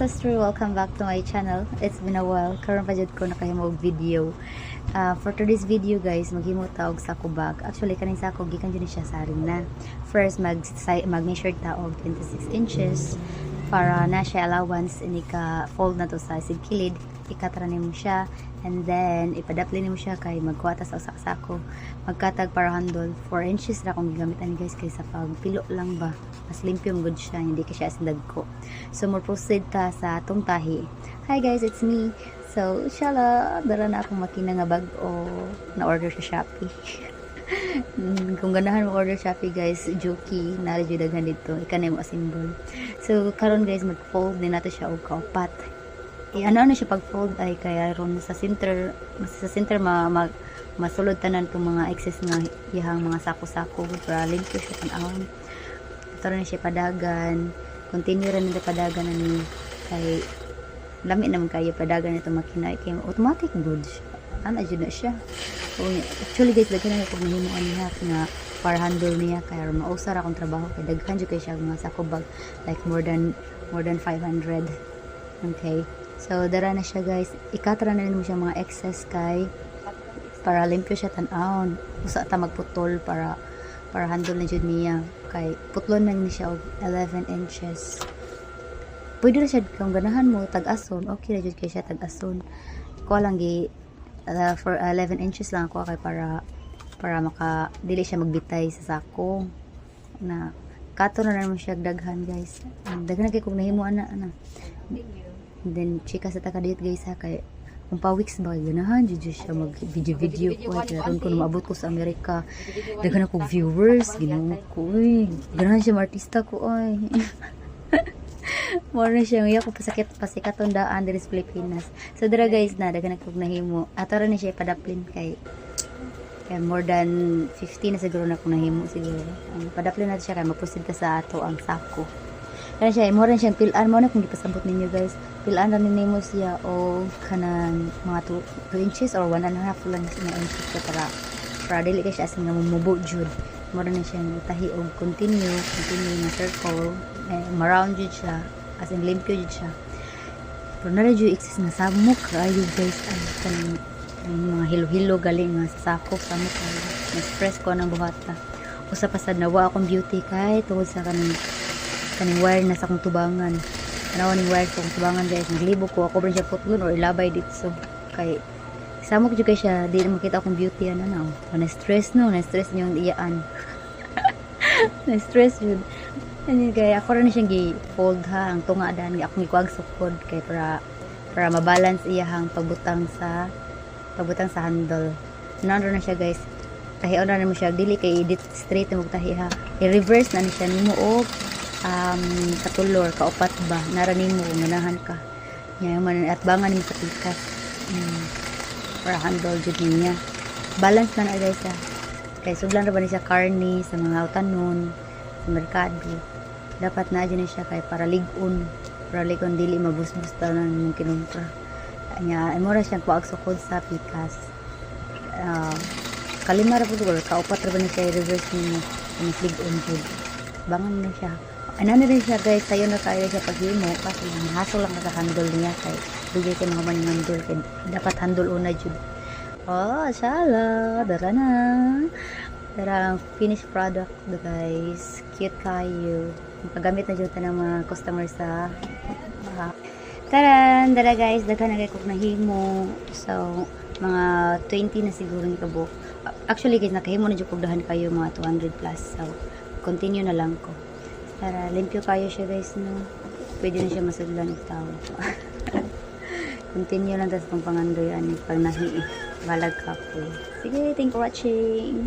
sister, welcome back to my channel. It's been a while. Karon pa jud ko nakahimo og video. For today's video guys, maghimo ta og sako bag. Actually kaning sako gikan jud siya sa harina. First mag-measure ta og 26 inches para na siya allowance ini ka fold na to sa kilid. Ikatra nimo siya and then ipadapli nimo siya kay magkuha ta sa sako. Magkatag para handle 4 inches ra kung gigamitan guys kay sa pagpilo lang ba. Mas limpyo good siya, hindi ka siya asindag ko. So more proceed ta sa atong tahi. Hi guys, it's me. So inshallah dara na akong makina nga bag o na order sa Shopee. Kung ganahan mo order Shopee guys, Juki na rin daghan dito ikanay mo symbol. So karon guys mag-fold din nato siya og kaupat. Ano na siya pag-fold ay kaya ron sa center masulod tanan tong mga excess nga iyang mga sako-sako para limpyo siya tan-awon. Tara na siya padagan, continue rin na padagan ni kay lami naman kayo padagan ito makina kay automatic goods ana jud na siya. So, actually guys daghan na kog nahimo niya nga para handle niya kay mausar akong trabaho kay daghan jud kay siya mga sako bag like more than 500. Okay, so dara na siya guys, ikatra na rin mo siya mga excess kay para limpyo siya tan-awon, usa ta magputol para handle na jud niya kay putlon na ni siya og 11 inches. Pwede na siya kung ganahan mo tag-ason, okay na jud kay siya tag-ason. Ko lang gi for 11 inches lang ako kay para maka dili siya magbitay sa sako na kato na naman siya daghan guys. Daghan na kay kung nahimo ana. Then chika sa takadit guys ha kay kung pa weeks ba ganahan jud siya mag video ko karon ko maabot ko sa Amerika daghan ako viewers ginoo ko ganahan siya artista ko ay mo na siya iya ko pasikat tandaan diri sa Pilipinas. So dira guys na daghan ako nahimo atara ni siya padaplin kay more than 50 na siguro na akong nahimo siguro. Padaplin natin siya kay maproceed ta sa ato ang sako. Kaya siya, mo rin siyang pilaan mo na kung ipasabot ninyo guys. Pilaan na ninyo siya o kanang mga 2 inches or 1.5 lang na inches ka para dili ka siya asing nga mumubo jud. Mo rin siyang tahi o continue na circle. Maround jud siya. As in limpyo jud siya. Pero na jud excess na samok kayo guys. Kanang mga hilo-hilo galing nga sa sakop samok kayo. Na-stress ko ng buhata. Usa pasad nawa akong beauty kay tungod sa kaning wire na sa akong tubangan. Tanawan ng wire sa akong tubangan guys. Naglibo ko. Ako rin siya putlon or ilabay dito. So, kay samok jud kay siya. Di na makita akong beauty. Ano na. Na-stress no. Na-stress niyong iyaan. Na-stress yun. Kaya ako rin siyang gi-fold ha. Ang tunga daan. Akong ikuag sukod. Kaya para mabalance iyahang pabutang sa handle. Nandro na siya guys. Tahion na mo siya. Dili kay edit straight na magtahi ha. I-reverse na siya. Nimo o katulor, kaupat ba naranin mo, manahan ka yaman at bangan mo sa pikas para handle jud niya balance na na guys ha kay suglan ra ba ni siya karni sa mga utanon sa merkado dapat na dyan siya kay para ligon dili mabusbus ta na yung kinumpra nya imo ra siya kuag sukod sa pikas kalima ra pud kaupat ra ba ni siya i-reverse niya mas ligon jud bangan na siya. Ano na rin siya guys, tayo na tayo siya paghimo kasi mahasol lang sa handle niya kay bigay ko mga maning handle kay dapat handle una jud. Oh, shala, dara na. Dara ang finished product guys. Cute kayo. Magagamit na jud ta ng mga customer sa taran, dara guys, daghan na kay kog nahimo. So, mga 20 na siguro ni kabuk. Actually guys, nakahimo na jud kog dahan kayo mga 200 plus. So, continue na lang ko. Para limpyo kayo siya guys no. Pwede na siya masudlan ng tao. Continue lang tas pang pangandoy ani pag nahi balag ka po. Sige, thank you for watching.